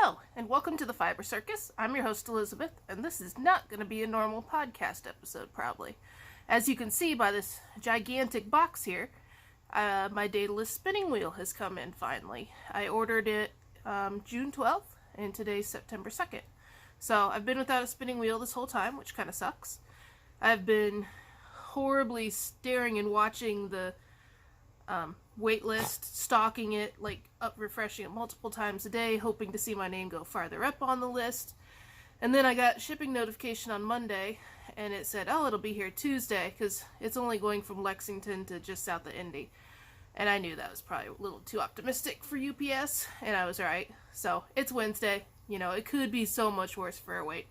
Hello, and welcome to the Fiber Circus. I'm your host, Elizabeth, and this is not going to be a normal podcast episode, probably. As you can see by this gigantic box here, my Daedalus spinning wheel has come in finally. I ordered it June 12th, and today's September 2nd. So I've been without a spinning wheel this whole time, which kind of sucks. I've been horribly staring and watching the wait list, stalking it, refreshing it multiple times a day, hoping to see my name go farther up on the list. And then I got shipping notification on Monday, and it said, oh, it'll be here Tuesday, because it's only going from Lexington to just south of Indy. And I knew that was probably a little too optimistic for UPS, and I was right. So, it's Wednesday. You know, it could be so much worse for a wait.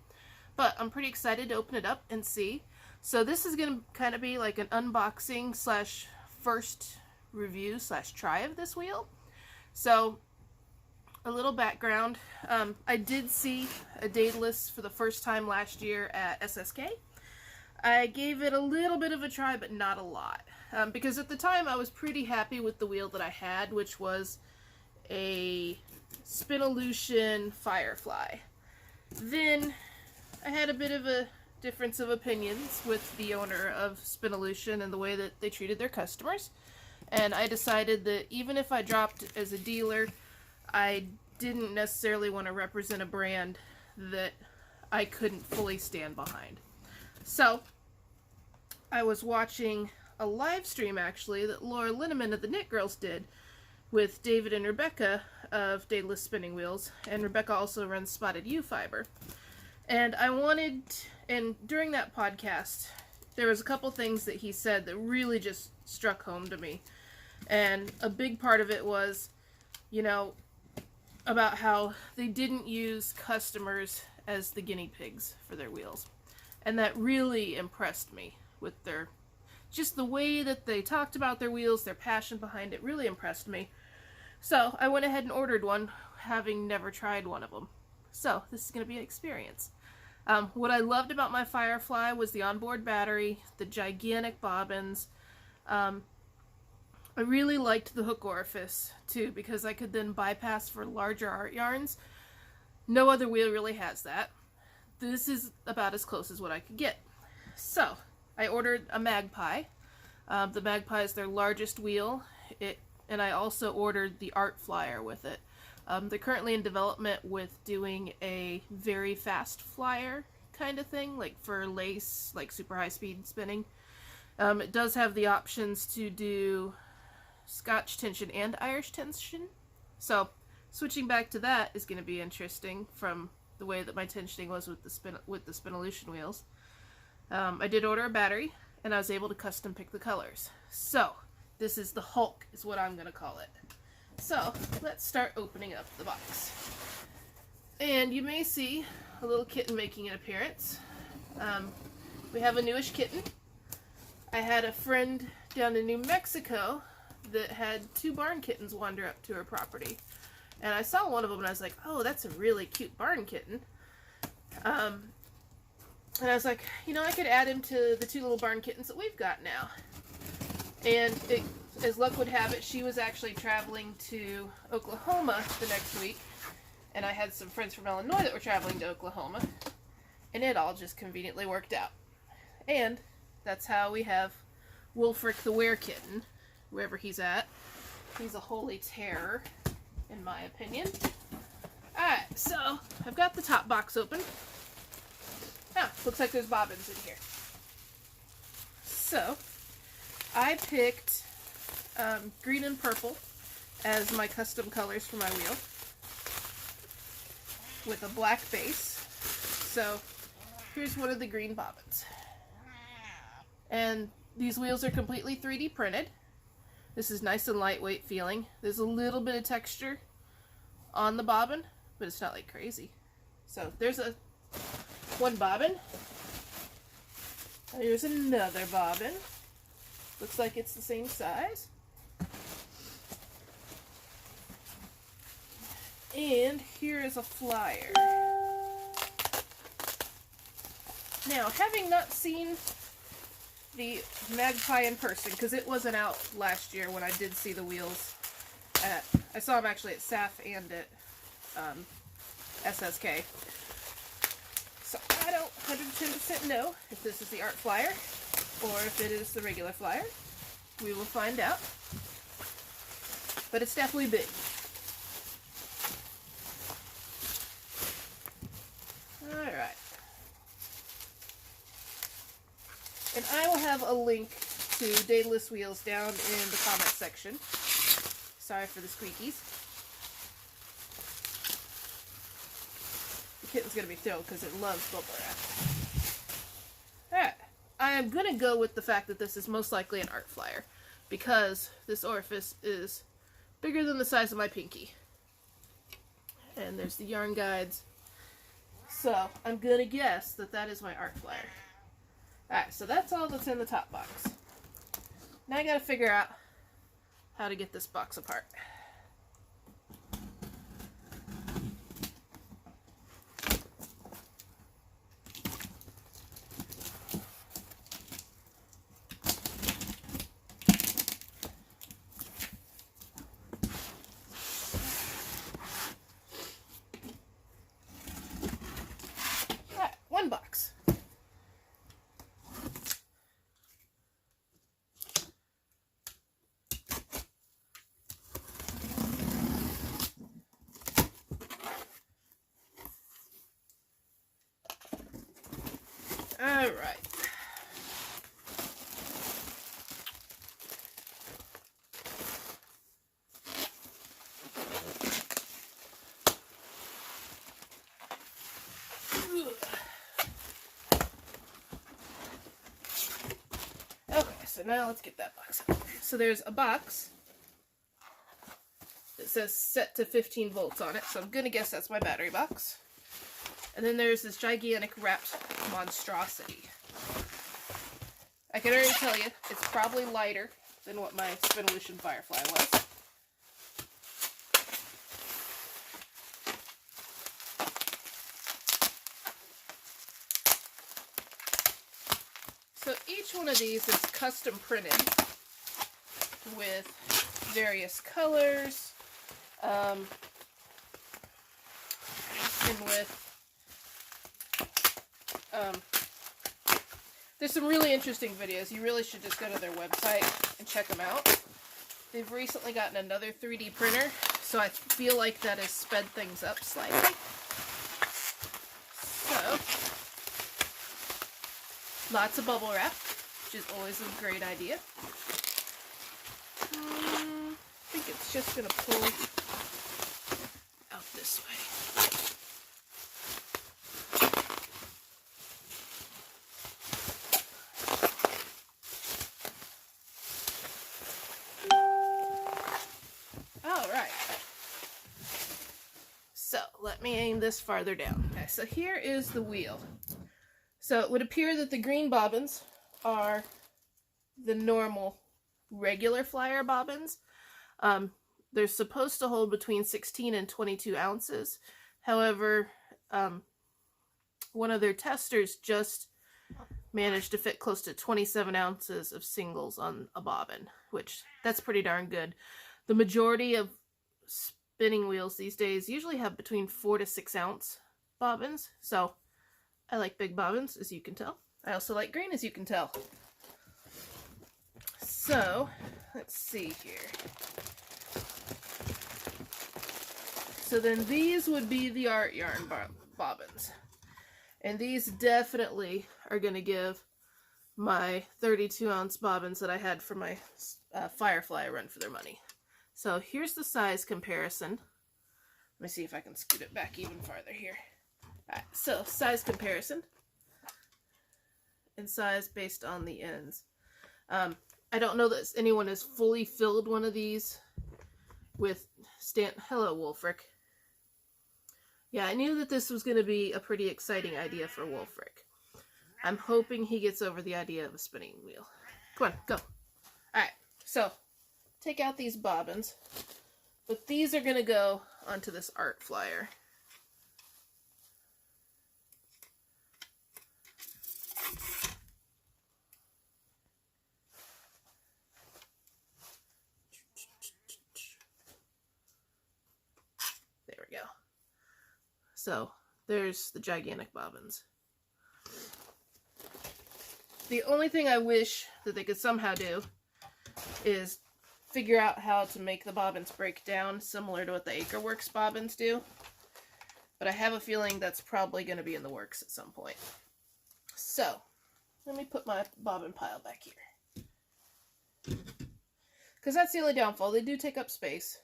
But I'm pretty excited to open it up and see. So this is going to kind of be like an unboxing slash first review slash try of this wheel. So a little background, I did see a Daedalus for the first time last year at SSK. I gave it a little bit of a try, but not a lot, because at the time I was pretty happy with the wheel that I had, which was a Spinolution Firefly. Then I had a bit of a difference of opinions with the owner of Spinolution and the way that they treated their customers. And I decided that even if I dropped as a dealer, I didn't necessarily want to represent a brand that I couldn't fully stand behind. So, I was watching a live stream, actually, that Laura Linneman of the Knit Girls did with David and Rebecca of Daedalus Spinning Wheels, and Rebecca also runs Spotted U Fiber. And during that podcast, there was a couple things that he said that really just struck home to me. And a big part of it was, you know, about how they didn't use customers as the guinea pigs for their wheels. And that really impressed me with just the way that they talked about their wheels, their passion behind it really impressed me. So I went ahead and ordered one, having never tried one of them. So this is going to be an experience. What I loved about my Firefly was the onboard battery, the gigantic bobbins. I really liked the hook orifice, too, because I could then bypass for larger art yarns. No other wheel really has that. This is about as close as what I could get. So, I ordered a Magpie. The Magpie is their largest wheel, and I also ordered the Art Flyer with it. They're currently in development with doing a very fast flyer kind of thing, like for lace, like super high speed spinning. It does have the options to do Scotch tension and Irish tension. So switching back to that is going to be interesting from the way that my tensioning was with the Spinolution wheels. I did order a battery, and I was able to custom pick the colors. So this is the Hulk, is what I'm going to call it. So, let's start opening up the box. And you may see a little kitten making an appearance. We have a newish kitten. I had a friend down in New Mexico that had 2 barn kittens wander up to her property. And I saw one of them and I was like, oh, that's a really cute barn kitten. And I was like, you know, I could add him to the 2 little barn kittens that we've got now. And as luck would have it, she was actually traveling to Oklahoma the next week, and I had some friends from Illinois that were traveling to Oklahoma, and it all just conveniently worked out. And that's how we have Wolfric the Were-Kitten, wherever he's at. He's a holy terror, in my opinion. Alright, so I've got the top box open. Looks like there's bobbins in here. So I picked green and purple as my custom colors for my wheel, with a black base. So here's one of the green bobbins. And these wheels are completely 3D printed. This is nice and lightweight feeling. There's a little bit of texture on the bobbin, but it's not like crazy. So there's one bobbin. Here's another bobbin. Looks like it's the same size. And here is a flyer. Now, having not seen the Magpie in person, because it wasn't out last year when I did see the wheels I saw them actually at SAF and at SSK. So I don't 110% know if this is the art flyer or if it is the regular flyer. We will find out. But it's definitely big. Alright. And I will have a link to Daedalus wheels down in the comment section. Sorry for the squeakies. The kitten's going to be thrilled because it loves bubble wrap. Alright. I am going to go with the fact that this is most likely an art flyer because this orifice is bigger than the size of my pinky. And there's the yarn guides. So I'm going to guess that that is my art flyer. Alright, so that's all that's in the top box. Now I got to figure out how to get this box apart. Alright, one box. All right. Okay, so now let's get that box out. So there's a box that says set to 15 volts on it, so I'm going to guess that's my battery box. And then there's this gigantic wrapped monstrosity. I can already tell you, it's probably lighter than what my Spinolution Firefly was. So each one of these is custom printed with various colors, and with there's some really interesting videos. You really should just go to their website and check them out. They've recently gotten another 3D printer, so I feel like that has sped things up slightly. So, lots of bubble wrap, which is always a great idea. I think it's just going to pull out this way. Let me aim this farther down. Okay, so here is the wheel. So it would appear that the green bobbins are the normal regular flyer bobbins. They're supposed to hold between 16 and 22 ounces. However, one of their testers just managed to fit close to 27 ounces of singles on a bobbin, which that's pretty darn good. The majority of spinning wheels these days usually have between 4 to 6 ounce bobbins, so I like big bobbins, as you can tell. I also like green, as you can tell. So let's see here. So then these would be the art yarn bobbins, and these definitely are going to give my 32 ounce bobbins that I had for my Firefly a run for their money. So here's the size comparison. Let me see if I can scoot it back even farther here. Alright, so size comparison. And size based on the ends. I don't know that anyone has fully filled one of these with Hello, Wolfric. Yeah, I knew that this was going to be a pretty exciting idea for Wolfric. I'm hoping he gets over the idea of a spinning wheel. Come on, go. Alright, so take out these bobbins, but these are going to go onto this art flyer. There we go. So there's the gigantic bobbins. The only thing I wish that they could somehow do is figure out how to make the bobbins break down similar to what the Acreworks bobbins do. But I have a feeling that's probably going to be in the works at some point. So, let me put my bobbin pile back here. Because that's the only downfall. They do take up space,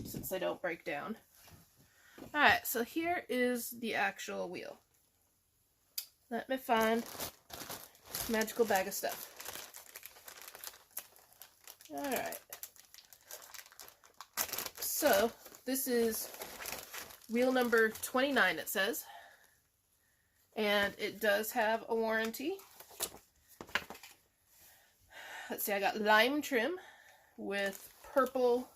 since they don't break down. Alright, so here is the actual wheel. Let me find this magical bag of stuff. Alright. So, this is wheel number 29, it says. And it does have a warranty. Let's see, I got lime trim with purple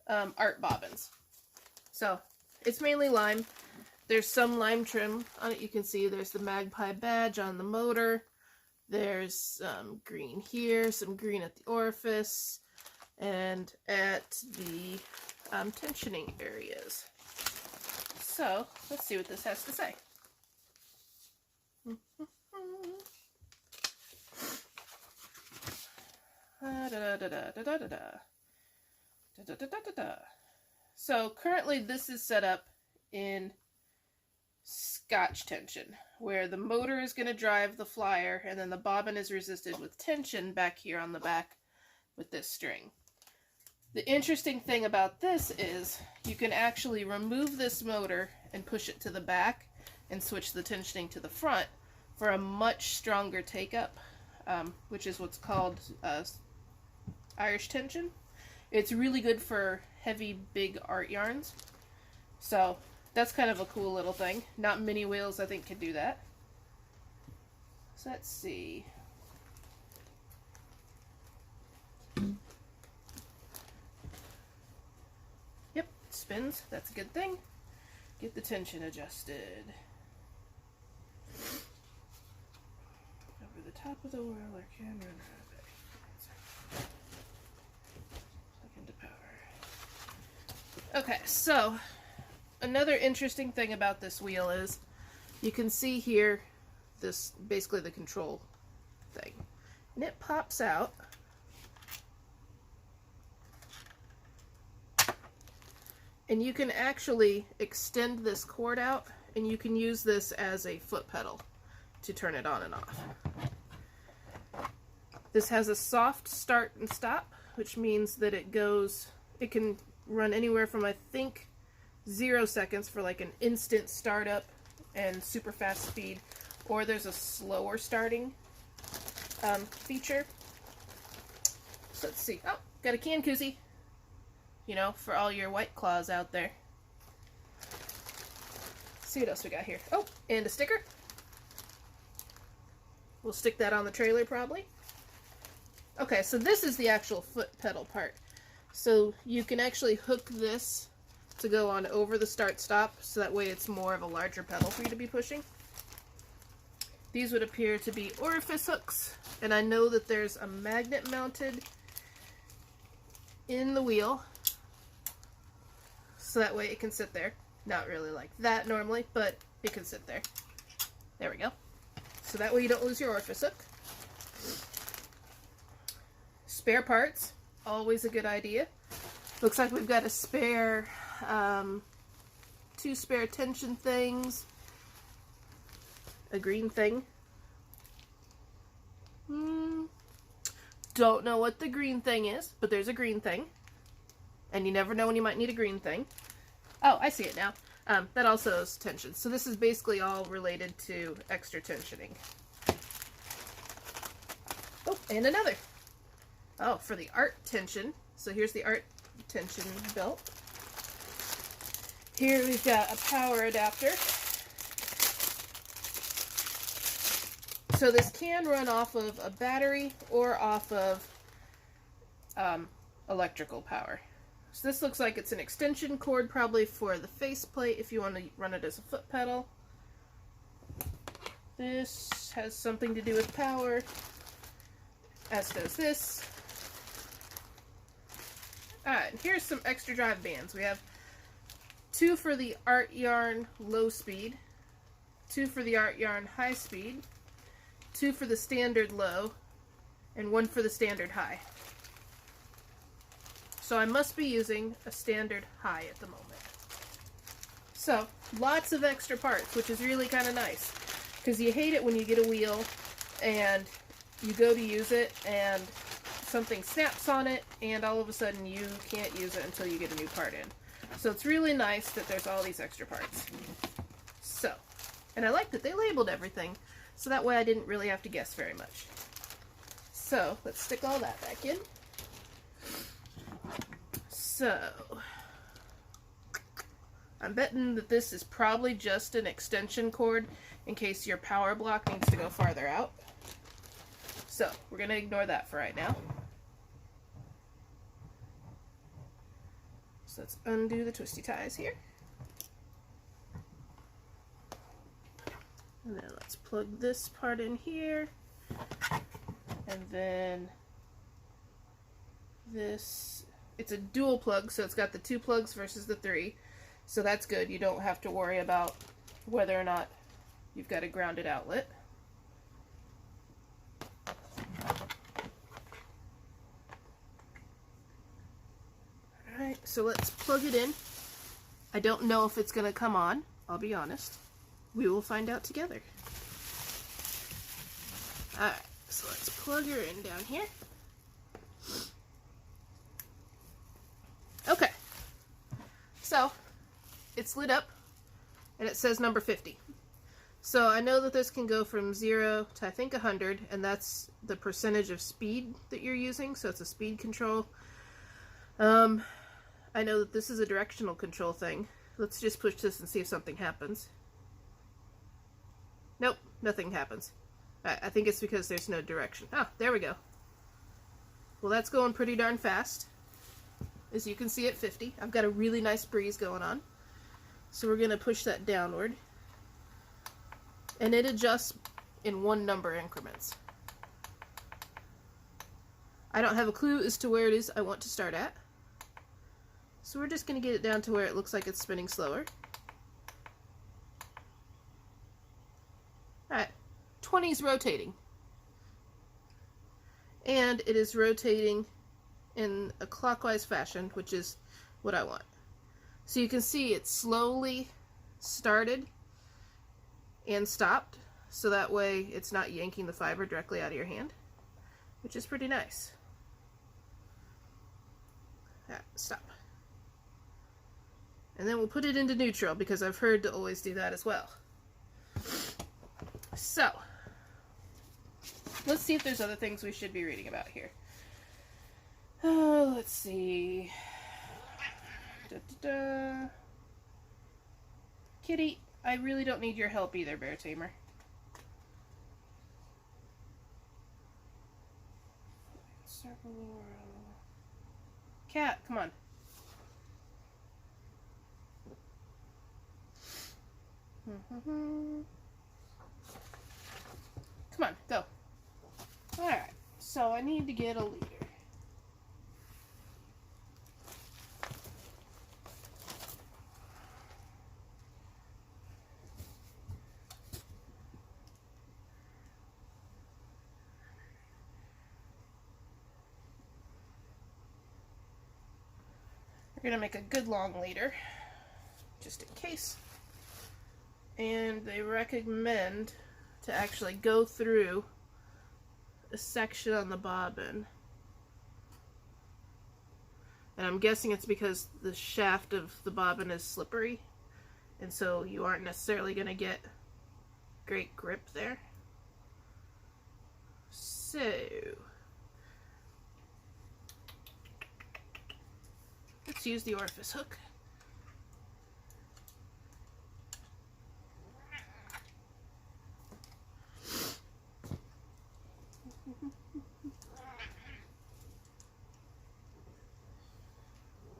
art bobbins. So, it's mainly lime. There's some lime trim on it. You can see there's the Magpie badge on the motor. There's some green here, some green at the orifice, and at the tensioning areas. So, let's see what this has to say. So, currently this is set up in Scotch tension, where the motor is going to drive the flyer, and then the bobbin is resisted with tension back here on the back with this string. The interesting thing about this is you can actually remove this motor and push it to the back and switch the tensioning to the front for a much stronger take-up, which is what's called Irish tension. It's really good for heavy, big art yarns. So that's kind of a cool little thing. Not many wheels, I think, can do that. So let's see. Yep, it spins. That's a good thing. Get the tension adjusted. Over the top of the whirler can run plug into power. Okay, so another interesting thing about this wheel is you can see here this basically the control thing, and it pops out, and you can actually extend this cord out, and you can use this as a foot pedal to turn it on and off. This has a soft start and stop, which means that it can run anywhere from, I think, 0 seconds for like an instant startup and super fast speed, or there's a slower starting feature. So let's see. Oh, got a can koozie, you know, for all your White Claws out there. Let's see what else we got here. Oh, and a sticker. We'll stick that on the trailer probably. Okay, so this is the actual foot pedal part. So you can actually hook this to go on over the start-stop, so that way it's more of a larger pedal for you to be pushing. These would appear to be orifice hooks, and I know that there's a magnet mounted in the wheel, so that way it can sit there. Not really like that normally, but it can sit there. There we go. So that way you don't lose your orifice hook. Spare parts, always a good idea. Looks like we've got a spare, 2 spare tension things, a green thing. Don't know what the green thing is, but there's a green thing. And you never know when you might need a green thing. Oh, I see it now. That also is tension. So this is basically all related to extra tensioning. Oh, and another. Oh, for the art tension. So here's the art tension belt. Here we've got a power adapter. So this can run off of a battery or off of electrical power. So this looks like it's an extension cord probably for the faceplate if you want to run it as a foot pedal. This has something to do with power, as does this. Alright, here's some extra drive bands. We have 2 for the art yarn low speed, 2 for the art yarn high speed, 2 for the standard low, and 1 for the standard high. So I must be using a standard high at the moment. So, lots of extra parts, which is really kind of nice. Because you hate it when you get a wheel and you go to use it and something snaps on it and all of a sudden you can't use it until you get a new part in. So it's really nice that there's all these extra parts. So, and I like that they labeled everything, so that way I didn't really have to guess very much. So, let's stick all that back in. So, I'm betting that this is probably just an extension cord in case your power block needs to go farther out. So, we're going to ignore that for right now. So let's undo the twisty ties here. And then let's plug this part in here. And then this, it's a dual plug, so it's got the 2 plugs versus the 3. So that's good. You don't have to worry about whether or not you've got a grounded outlet. Alright, so let's plug it in. I don't know if it's going to come on, I'll be honest. We will find out together. Alright, so let's plug her in down here. Okay, so it's lit up and it says number 50. So I know that this can go from 0 to I think 100, and that's the percentage of speed that you're using, so it's a speed control. I know that this is a directional control thing. Let's just push this and see if something happens. Nope, nothing happens. I think it's because there's no direction. Ah, there we go. Well, that's going pretty darn fast. As you can see at 50. I've got a really nice breeze going on. So we're going to push that downward. And it adjusts in 1 number increments. I don't have a clue as to where it is I want to start at. So we're just going to get it down to where it looks like it's spinning slower. Alright, 20 is rotating. And it is rotating in a clockwise fashion, which is what I want. So you can see it slowly started and stopped, so that way it's not yanking the fiber directly out of your hand, which is pretty nice. Stop. And then we'll put it into neutral, because I've heard to always do that as well. So, let's see if there's other things we should be reading about here. Oh, let's see. Kitty, I really don't need your help either, Bear Tamer. Cat, come on. Come on, go. Alright, so I need to get a leader. We're going to make a good long leader, just in case. And they recommend to actually go through a section on the bobbin. And I'm guessing it's because the shaft of the bobbin is slippery, and so you aren't necessarily going to get great grip there. So let's use the orifice hook.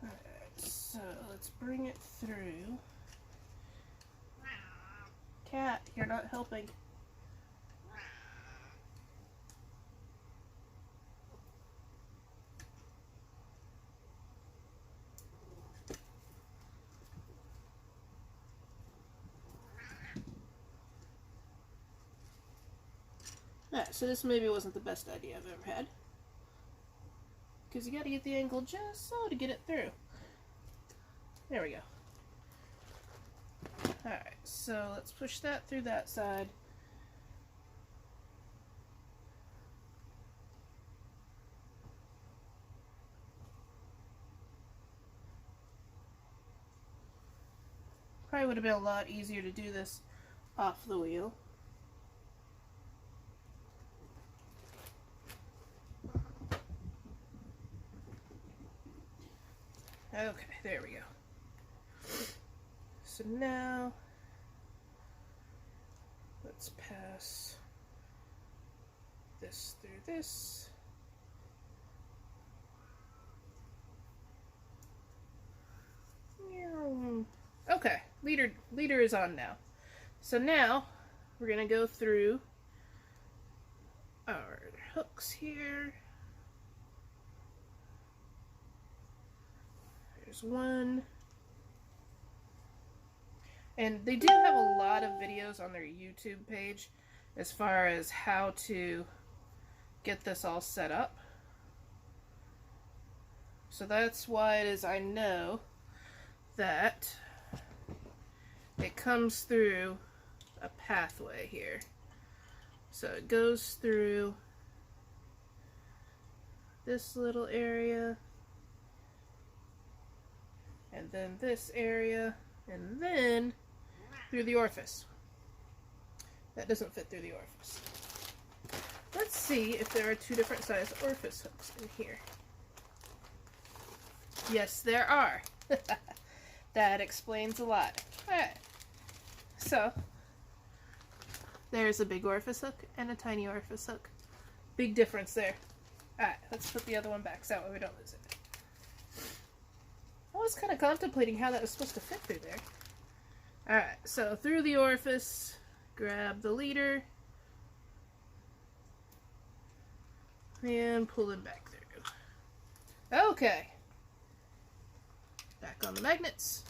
Alright, so let's bring it through. Cat, you're not helping. Alright, so this maybe wasn't the best idea I've ever had. Because you gotta get the angle just so to get it through. There we go. Alright, so let's push that through that side. Probably would have been a lot easier to do this off the wheel. Okay, there we go. So now, let's pass this through this. Okay, leader is on now. So now, we're going to go through our hooks here. There's one. And they do have a lot of videos on their YouTube page as far as how to get this all set up. So that's why it is I know that it comes through a pathway here. So it goes through this little area, and then this area, and then through the orifice. That doesn't fit through the orifice. Let's see if there are two different size orifice hooks in here. Yes, there are. That explains a lot. Alright, so there's a big orifice hook and a tiny orifice hook. Big difference there. Alright, let's put the other one back so that way we don't lose it. I was kind of contemplating how that was supposed to fit through there. Alright, so through the orifice, grab the leader, and pull it back through. Okay. Back on the magnets.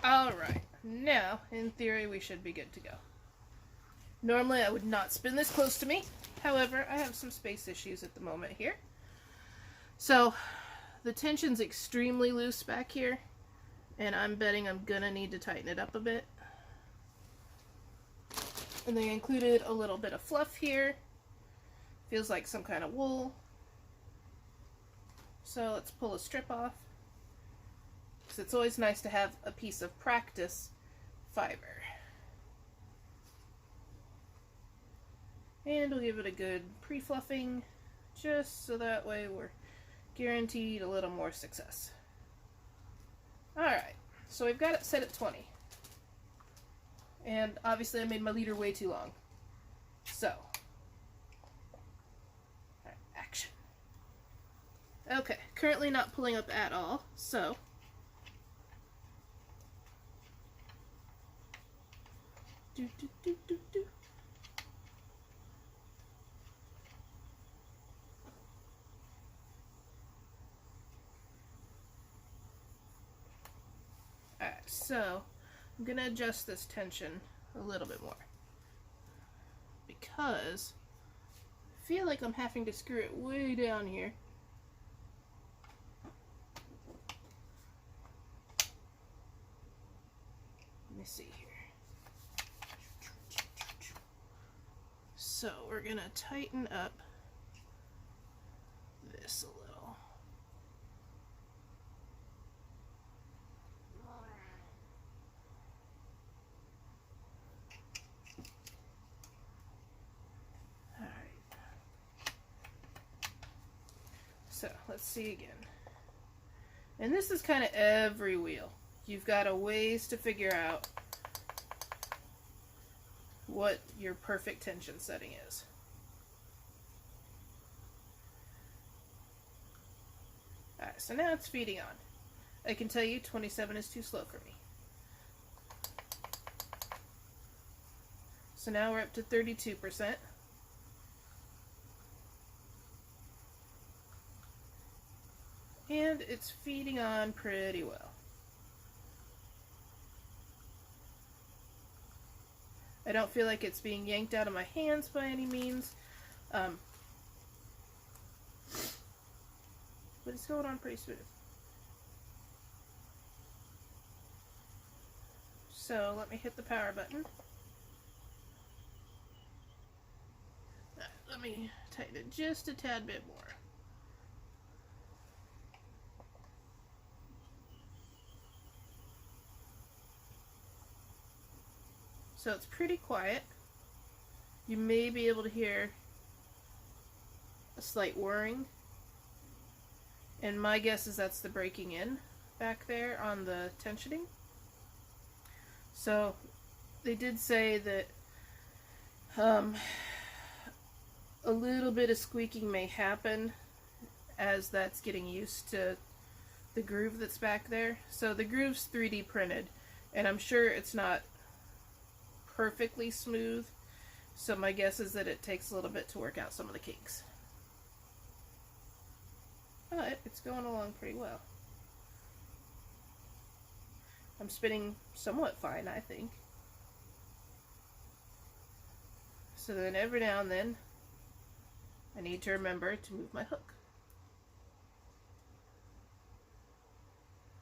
Alright, now, in theory, we should be good to go. Normally, I would not spin this close to me. However, I have some space issues at the moment here. So, the tension's extremely loose back here, and I'm betting I'm gonna need to tighten it up a bit. And they included a little bit of fluff here. Feels like some kind of wool. So let's pull a strip off. Because it's always nice to have a piece of practice fiber. And we'll give it a good pre-fluffing, just so that way we're guaranteed a little more success. Alright, so we've got it set at 20. And obviously I made my leader way too long. So, action. Okay, currently not pulling up at all, so do. Alright, so I'm gonna adjust this tension a little bit more because I feel like I'm having to screw it way down here. Let me see here. So we're gonna tighten up this a little. Alright. So let's see again. And this is kind of every wheel. You've got a ways to figure out what your perfect tension setting is. Alright, so now it's feeding on. I can tell you 27 is too slow for me. So now we're up to 32%. And it's feeding on pretty well. I don't feel like it's being yanked out of my hands by any means. But it's going on pretty smooth. So let me hit the power button. Let me tighten it just a tad bit more. So it's pretty quiet. You may be able to hear a slight whirring. And my guess is that's the breaking in back there on the tensioning. So they did say that a little bit of squeaking may happen as that's getting used to the groove that's back there. So the groove's 3D printed, and I'm sure it's not perfectly smooth, so my guess is that it takes a little bit to work out some of the kinks. But it's going along pretty well. I'm spinning somewhat fine, I think. So then every now and then I need to remember to move my hook.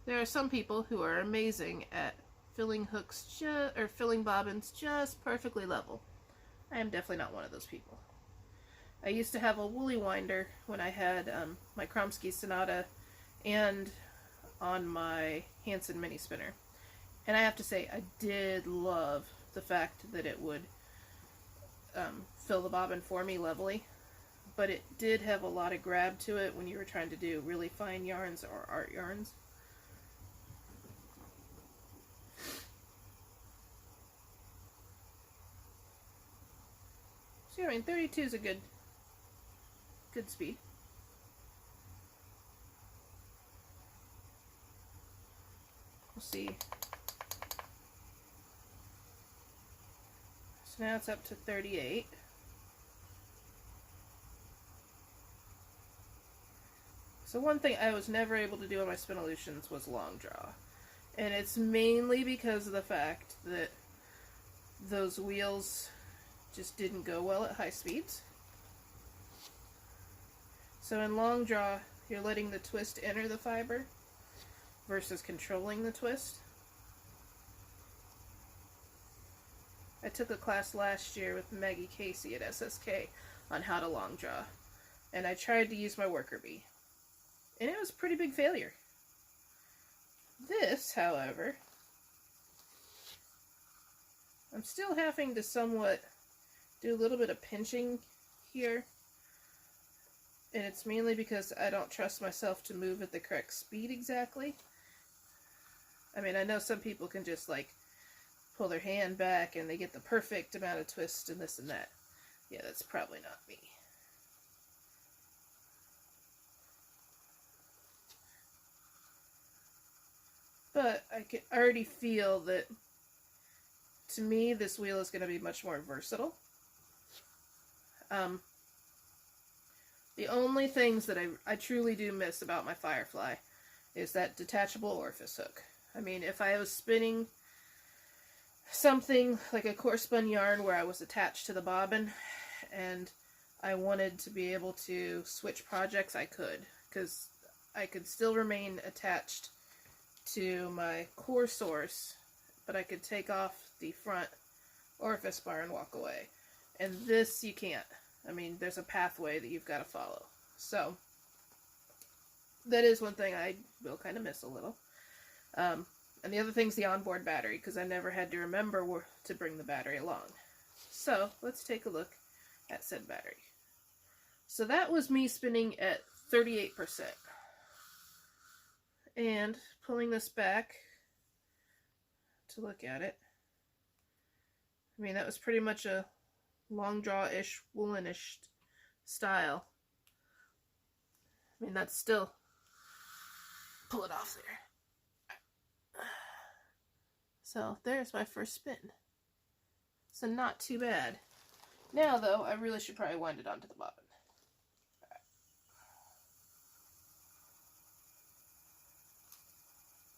There are some people who are amazing at filling hooks or filling bobbins just perfectly level. I am definitely not one of those people. I used to have a woolly winder when I had my Kromsky Sonata and on my Hanson mini spinner. And I have to say, I did love the fact that it would fill the bobbin for me levelly. But it did have a lot of grab to it when you were trying to do really fine yarns or art yarns. So, I mean, 32 is a good speed. We'll see. So now it's up to 38. So one thing I was never able to do on my Spinolutions was long draw. And it's mainly because of the fact that those wheels just didn't go well at high speeds. So in long draw, you're letting the twist enter the fiber versus controlling the twist. I took a class last year with Maggie Casey at SSK on how to long draw. And I tried to use my worker bee. And it was a pretty big failure. This, however, I'm still having to somewhat do a little bit of pinching here. And it's mainly because I don't trust myself to move at the correct speed exactly. I mean, I know some people can just like pull their hand back and they get the perfect amount of twist and this and that. Yeah, that's probably not me. But I can already feel that, to me, this wheel is going to be much more versatile. The only things that I truly do miss about my Firefly is that detachable orifice hook. I mean, if I was spinning something like a core spun yarn where I was attached to the bobbin and I wanted to be able to switch projects, I could, because I could still remain attached to my core source, but I could take off the front orifice bar and walk away. And this you can't. I mean, there's a pathway that you've got to follow. So that is one thing I will kind of miss a little. And the other thing's the onboard battery, because I never had to remember to bring the battery along. So let's take a look at said battery. So that was me spinning at 38%. And pulling this back to look at it, I mean, that was pretty much a long draw-ish, woolenish style. I mean, that's still, pull it off there. So there's my first spin. So not too bad. Now though, I really should probably wind it onto the bobbin.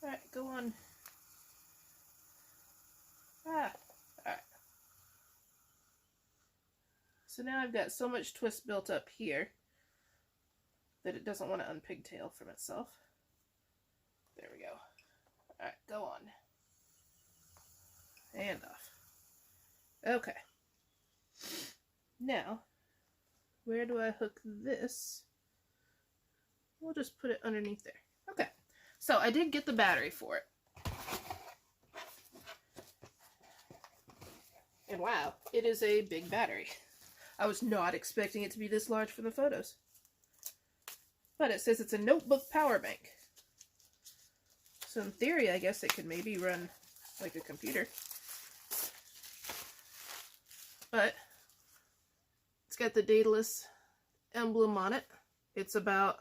Alright, go on. Alright. So now I've got so much twist built up here that it doesn't want to unpigtail from itself. There we go. Alright, go on. And off. Okay. Now, where do I hook this? We'll just put it underneath there. Okay. So I did get the battery for it. And wow, it is a big battery. I was not expecting it to be this large for the photos. But it says it's a notebook power bank. So in theory, I guess it could maybe run like a computer. But it's got the Daedalus emblem on it. It's about...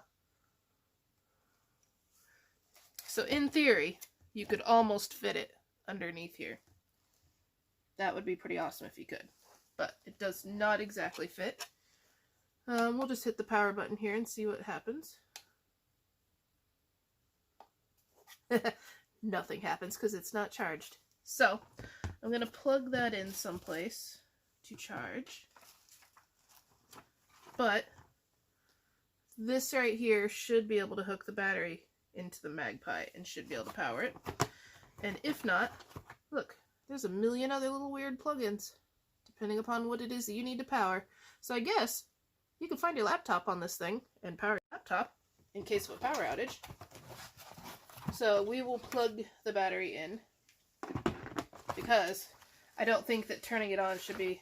So in theory, you could almost fit it underneath here. That would be pretty awesome if you could. But it does not exactly fit. We'll just hit the power button here and see what happens. Nothing happens because it's not charged. So, I'm going to plug that in someplace to charge. But this right here should be able to hook the battery into the Magpie and should be able to power it. And if not, look, there's a million other little weird plugins depending upon what it is that you need to power. So I guess you can find your laptop on this thing and power your laptop in case of a power outage. So we will plug the battery in because I don't think that turning it on should be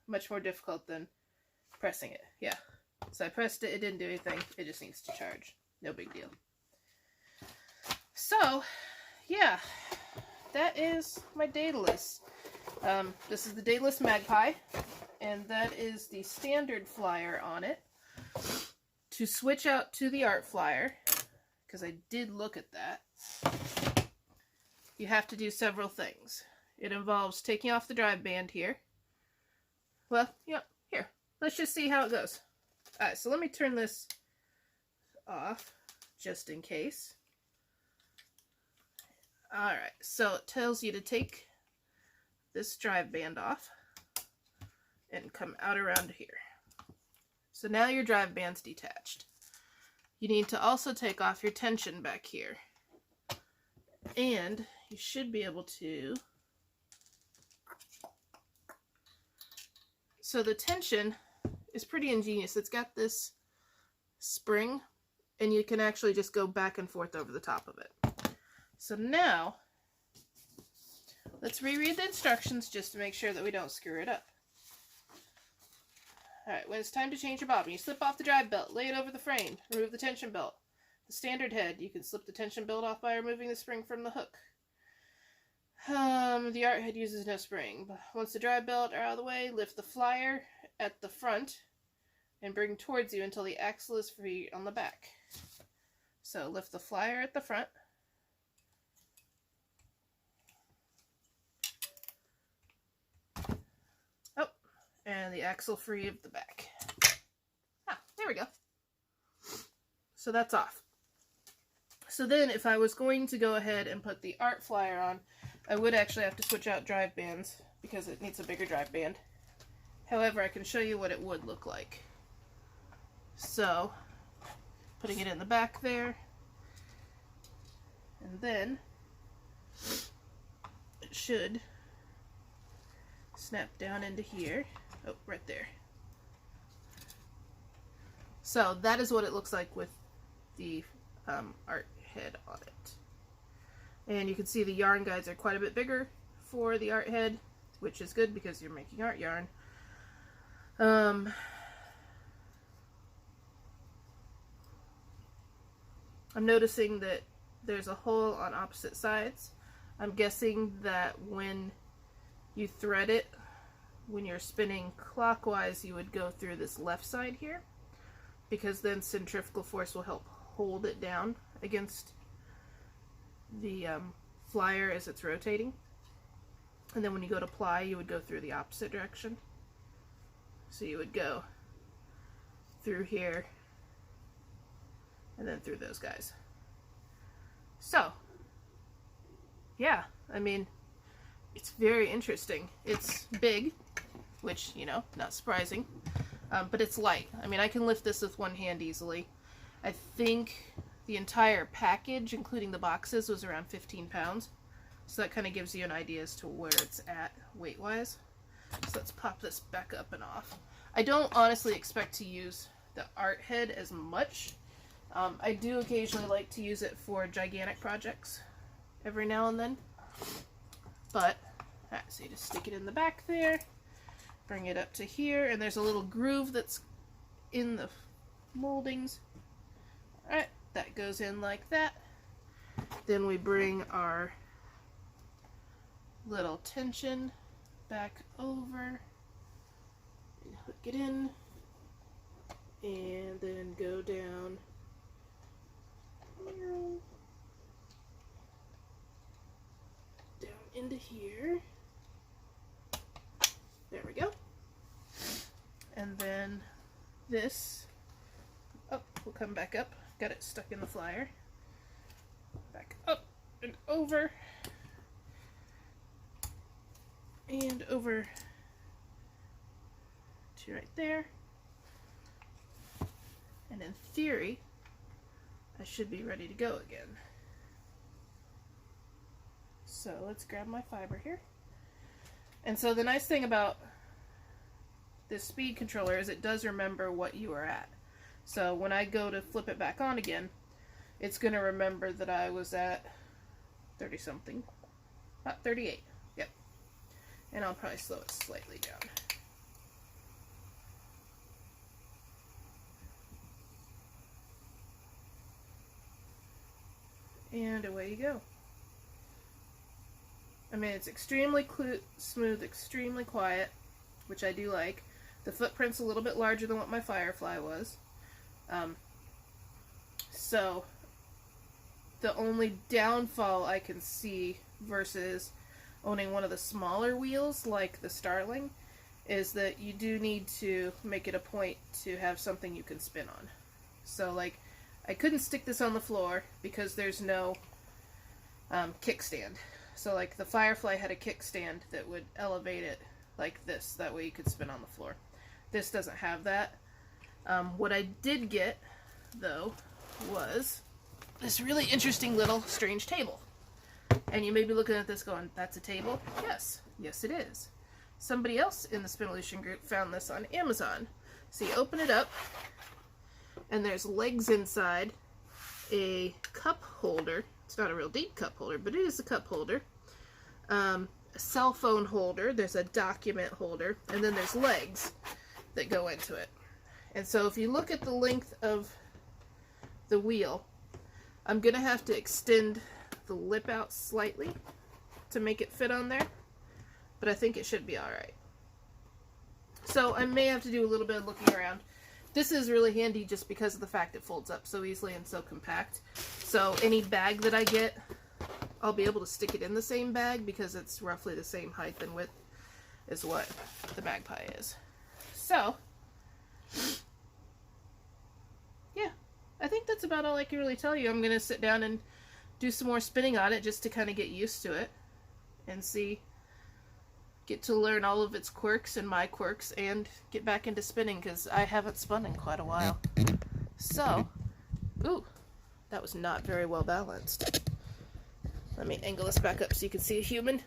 much more difficult than pressing it. Yeah. So I pressed it, it didn't do anything, it just needs to charge. No big deal. So, yeah, that is my Daedalus. This is the Daedalus Magpie, and that is the standard flyer on it. To switch out to the art flyer, because I did look at that, you have to do several things. It involves taking off the drive band here. Well, yeah, here. Let's just see how it goes. Alright, so let me turn this off, just in case. Alright, so it tells you to take this drive band off and come out around here. So now your drive band's detached. You need to also take off your tension back here. And you should be able to... So the tension is pretty ingenious. It's got this spring, and you can actually just go back and forth over the top of it. So now, let's reread the instructions just to make sure that we don't screw it up. Alright, when it's time to change your bobbin, you slip off the drive belt, lay it over the frame, remove the tension belt. The standard head, you can slip the tension belt off by removing the spring from the hook. The art head uses no spring. Once the drive belt are out of the way, lift the flyer at the front and bring towards you until the axle is free on the back. So lift the flyer at the front. Oh, and the axle free of the back. Ah, there we go. So that's off. So then if I was going to go ahead and put the art flyer on, I would actually have to switch out drive bands because it needs a bigger drive band. However, I can show you what it would look like. So, putting it in the back there, and then it should snap down into here. Oh, right there. So that is what it looks like with the art head on it. And you can see the yarn guides are quite a bit bigger for the art head, which is good because you're making art yarn. I'm noticing that there's a hole on opposite sides. I'm guessing that when you thread it, when you're spinning clockwise, you would go through this left side here, because then centrifugal force will help hold it down against the flyer as it's rotating. And then when you go to ply, you would go through the opposite direction. So you would go through here and then through those guys. So, yeah, I mean, it's very interesting. It's big. which, you know, not surprising. But it's light. I mean, I can lift this with one hand easily. I think the entire package, including the boxes, was around 15 pounds. So that kind of gives you an idea as to where it's at weight-wise. So let's pop this back up and off. I don't honestly expect to use the art head as much. I do occasionally like to use it for gigantic projects every now and then. But, so you just stick it in the back there, bring it up to here, and there's a little groove that's in the moldings. Alright, that goes in like that. Then we bring our little tension back over and hook it in, and then go down into here. There we go. And then this, oh, we'll come back up. Got it stuck in the flyer. Back up and over. And over to right there. And in theory, I should be ready to go again. So let's grab my fiber here. And so the nice thing about this speed controller is it does remember what you are at. So when I go to flip it back on again, it's going to remember that I was at 30 something. 38. Yep. And I'll probably slow it slightly down. And away you go. I mean, it's extremely smooth, extremely quiet, which I do like. The footprint's a little bit larger than what my Firefly was. So, the only downfall I can see versus owning one of the smaller wheels, like the Starling, is that you do need to make it a point to have something you can spin on. So, like, I couldn't stick this on the floor because there's no kickstand. So, like, the Firefly had a kickstand that would elevate it like this. That way you could spin on the floor. This doesn't have that. What I did get, though, was this really interesting little strange table. And you may be looking at this going, that's a table? Yes. Yes, it is. Somebody else in the Spinolution group found this on Amazon. So you open it up, and there's legs inside, a cup holder. It's not a real deep cup holder, but it is a cup holder. A cell phone holder. There's a document holder. And then there's legs that go into it. And so if you look at the length of the wheel, I'm going to have to extend the lip out slightly to make it fit on there. But I think it should be alright. So I may have to do a little bit of looking around. This is really handy just because of the fact it folds up so easily and so compact. So any bag that I get, I'll be able to stick it in the same bag because it's roughly the same height and width as what the Magpie is. So, yeah, I think that's about all I can really tell you. I'm going to sit down and do some more spinning on it just to kind of get used to it and get to learn all of its quirks and my quirks and get back into spinning because I haven't spun in quite a while. So, ooh, that was not very well balanced. Let me angle this back up so you can see a human.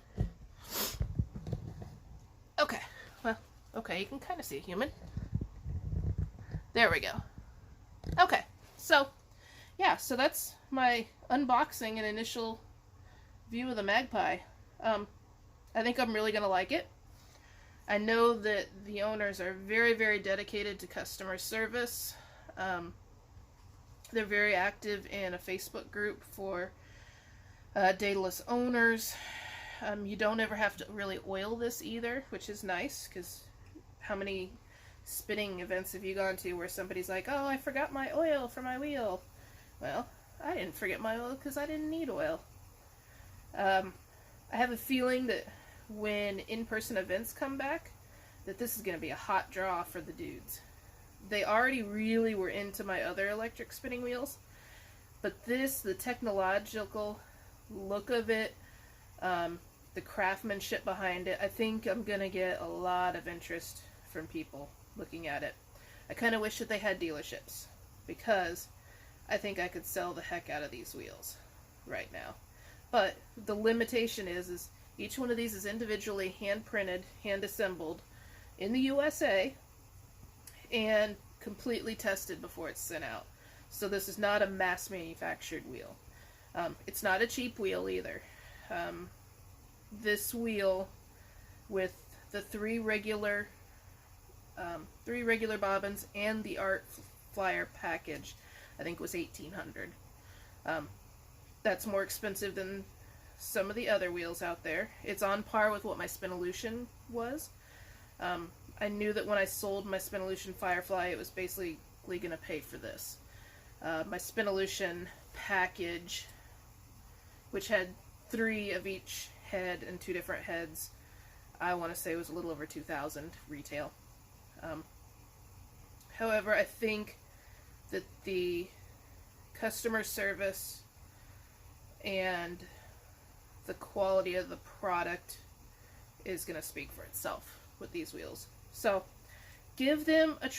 Okay, well, okay, you can kind of see a human. There we go. Okay, so, yeah, so that's my unboxing and initial view of the Magpie. I think I'm really going to like it. I know that the owners are very, very dedicated to customer service. They're very active in a Facebook group for Daedalus owners. You don't ever have to really oil this either, which is nice, because how many spinning events have you gone to where somebody's like, oh, I forgot my oil for my wheel. Well, I didn't forget my oil because I didn't need oil. I have a feeling that when in-person events come back, that this is going to be a hot draw for the dudes. They already really were into my other electric spinning wheels, but this, the technological look of it, the craftsmanship behind it, I think I'm going to get a lot of interest from people looking at it. I kind of wish that they had dealerships, because I think I could sell the heck out of these wheels right now. But the limitation is each one of these is individually hand printed, hand assembled in the USA, and completely tested before it's sent out. So this is not a mass manufactured wheel. It's not a cheap wheel either. This wheel with the three regular bobbins and the art flyer package, I think was $1,800. That's more expensive than some of the other wheels out there. It's on par with what my Spinolution was. I knew that when I sold my Spinolution Firefly, it was basically going to pay for this. My Spinolution package, which had 3 of each head and 2 different heads, I want to say was a little over $2,000 retail. However, I think that the customer service and the quality of the product is going to speak for itself with these wheels. So give them a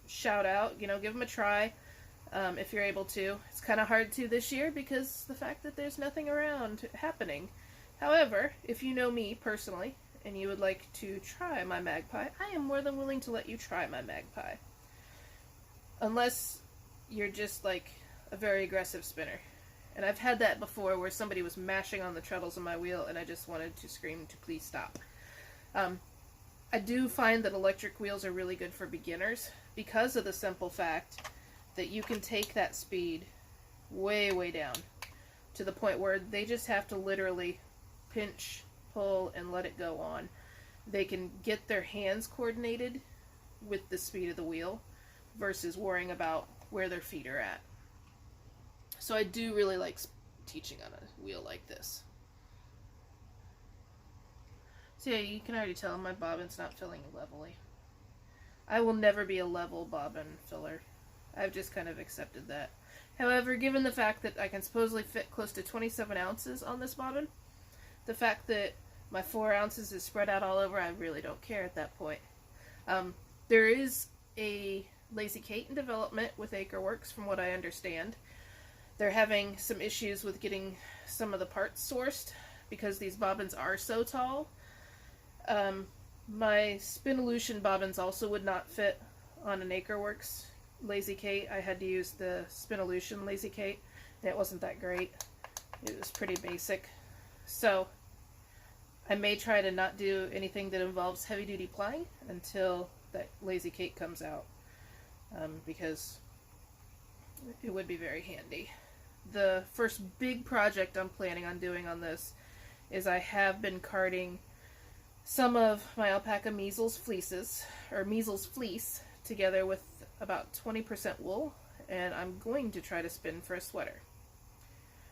shout out, give them a try if you're able to. It's kind of hard to this year because the fact that there's nothing around happening. However, if you know me personally and you would like to try my Magpie, I am more than willing to let you try my Magpie. Unless you're just like a very aggressive spinner. And I've had that before where somebody was mashing on the treadles of my wheel and I just wanted to scream to please stop. I do find that electric wheels are really good for beginners because of the simple fact that you can take that speed way, way down to the point where they just have to literally pinch, pull, and let it go on. They can get their hands coordinated with the speed of the wheel versus worrying about where their feet are at. So I do really like teaching on a wheel like this. So yeah, you can already tell my bobbin's not filling levelly. I will never be a level bobbin filler. I've just kind of accepted that. However, given the fact that I can supposedly fit close to 27 ounces on this bobbin, the fact that my 4 ounces is spread out all over, I really don't care at that point. There is a Lazy Kate in development with Acreworks, from what I understand. They're having some issues with getting some of the parts sourced because these bobbins are so tall. My Spinolution bobbins also would not fit on an Acreworks Lazy Kate. I had to use the Spinolution Lazy Kate, and it wasn't that great. It was pretty basic. So I may try to not do anything that involves heavy-duty plying until that Lazy Kate comes out, because it would be very handy. The first big project I'm planning on doing on this is I have been carding some of my alpaca measles fleece together with about 20% wool, and I'm going to try to spin for a sweater.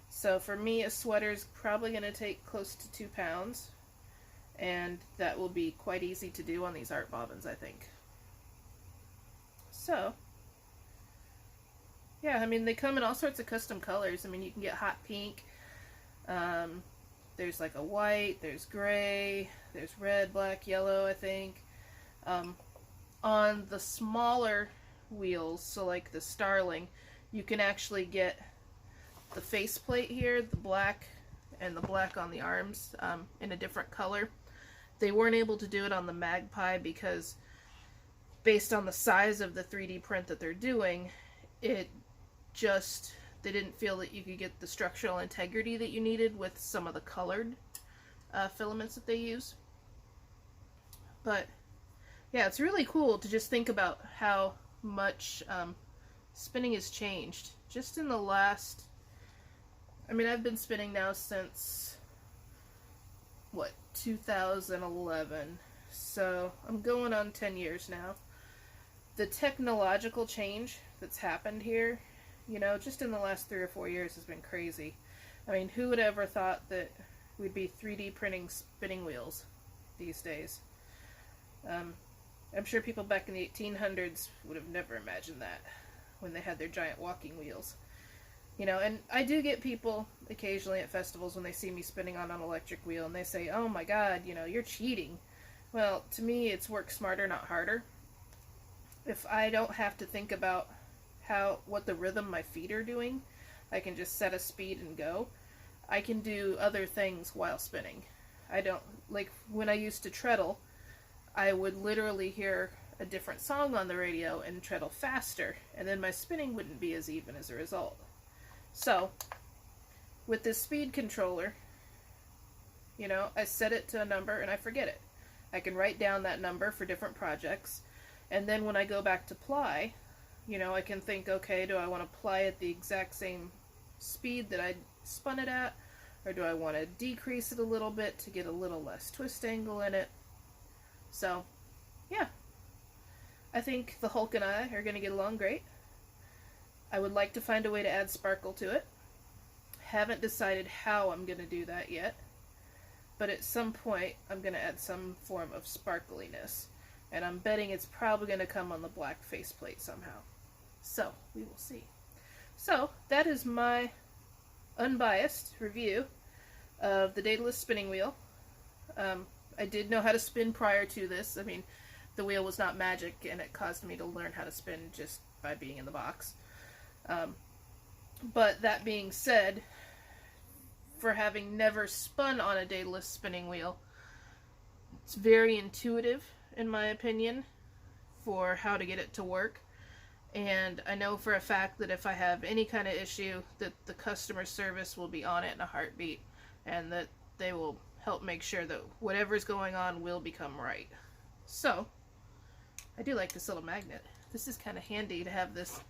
So for me, a sweater is probably going to take close to 2 pounds, and that will be quite easy to do on these art bobbins, I think. So yeah, I mean, they come in all sorts of custom colors. I mean, you can get hot pink, there's like a white, there's gray, there's red, black, yellow, I think. On the smaller wheels, so like the Starling, you can actually get the faceplate here, the black, and the black on the arms in a different color. They weren't able to do it on the Magpie because based on the size of the 3D print that they're doing, they didn't feel that you could get the structural integrity that you needed with some of the colored filaments that they use. But yeah, it's really cool to just think about how much spinning has changed just in the last, I mean, I've been spinning now since, what, 2011, so I'm going on 10 years now. The technological change that's happened here, just in the last 3 or 4 years has been crazy. I mean, who would ever thought that we'd be 3D printing spinning wheels these days? I'm sure people back in the 1800s would have never imagined that when they had their giant walking wheels. You know, and I do get people occasionally at festivals when they see me spinning on an electric wheel and they say, oh my god, you know, you're cheating. Well, to me, it's work smarter, not harder. If I don't have to think about what the rhythm my feet are doing, I can just set a speed and go. I can do other things while spinning. I don't, like when I used to treadle, I would literally hear a different song on the radio and treadle faster, and then my spinning wouldn't be as even as a result. So, with this speed controller, you know, I set it to a number and I forget it. I can write down that number for different projects, and then when I go back to ply, you know, I can think, okay, do I want to ply at the exact same speed that I spun it at, or do I want to decrease it a little bit to get a little less twist angle in it? So, yeah. I think the Hulk and I are going to get along great. I would like to find a way to add sparkle to it. Haven't decided how I'm going to do that yet. But at some point, I'm going to add some form of sparkliness. And I'm betting it's probably going to come on the black faceplate somehow. So, we will see. So, that is my unbiased review of the Daedalus spinning wheel. I did know how to spin prior to this. I mean, the wheel was not magic, and it caused me to learn how to spin just by being in the box. But that being said, for having never spun on a Daedalus spinning wheel, it's very intuitive, in my opinion, for how to get it to work. And I know for a fact that if I have any kind of issue, that the customer service will be on it in a heartbeat, and that they will help make sure that whatever's going on will become right. So, I do like this little magnet. This is kind of handy to have this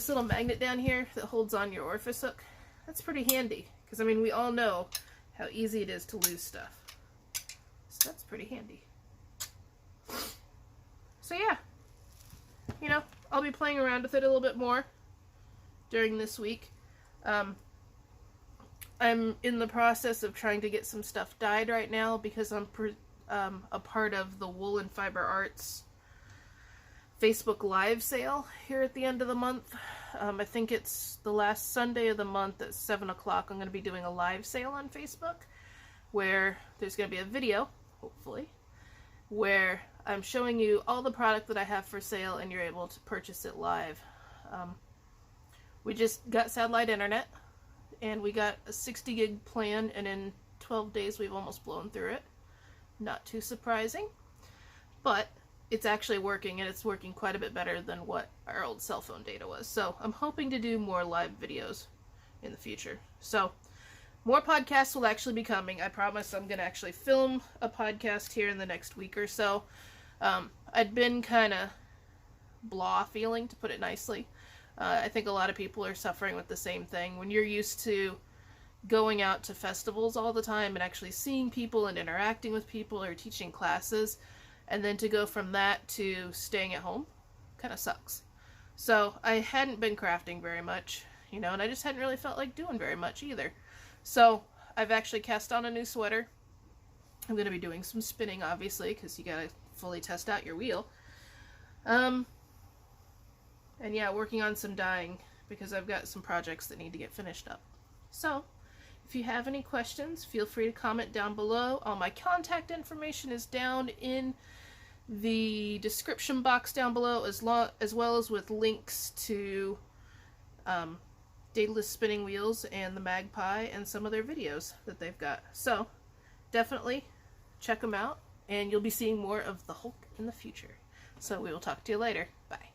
little magnet down here that holds on your orifice hook. That's pretty handy, because I mean, we all know how easy it is to lose stuff. So that's pretty handy. So yeah, you know, I'll be playing around with it a little bit more during this week. I'm in the process of trying to get some stuff dyed right now because I'm a part of the Wool and Fiber Arts Facebook Live sale here at the end of the month. I think it's the last Sunday of the month at 7 o'clock. I'm going to be doing a live sale on Facebook where there's going to be a video, hopefully, where I'm showing you all the product that I have for sale and you're able to purchase it live. We just got satellite internet and we got a 60 gig plan, and in 12 days we've almost blown through it. Not too surprising, but it's actually working, and it's working quite a bit better than what our old cell phone data was. So I'm hoping to do more live videos in the future. So more podcasts will actually be coming. I promise I'm going to actually film a podcast here in the next week or so. I'd been kind of blah feeling, to put it nicely. I think a lot of people are suffering with the same thing. When you're used to going out to festivals all the time and actually seeing people and interacting with people or teaching classes, and then to go from that to staying at home kind of sucks. So I hadn't been crafting very much, you know, and I just hadn't really felt like doing very much either. So I've actually cast on a new sweater. I'm going to be doing some spinning, obviously, because you got to fully test out your wheel. And yeah, working on some dyeing because I've got some projects that need to get finished up. So if you have any questions, feel free to comment down below. All my contact information is down in the description box down below, as well as with links to Daedalus spinning wheels and the Magpie and some of their videos that they've got. So definitely check them out, and you'll be seeing more of the Hulk in the future. So we will talk to you later. Bye.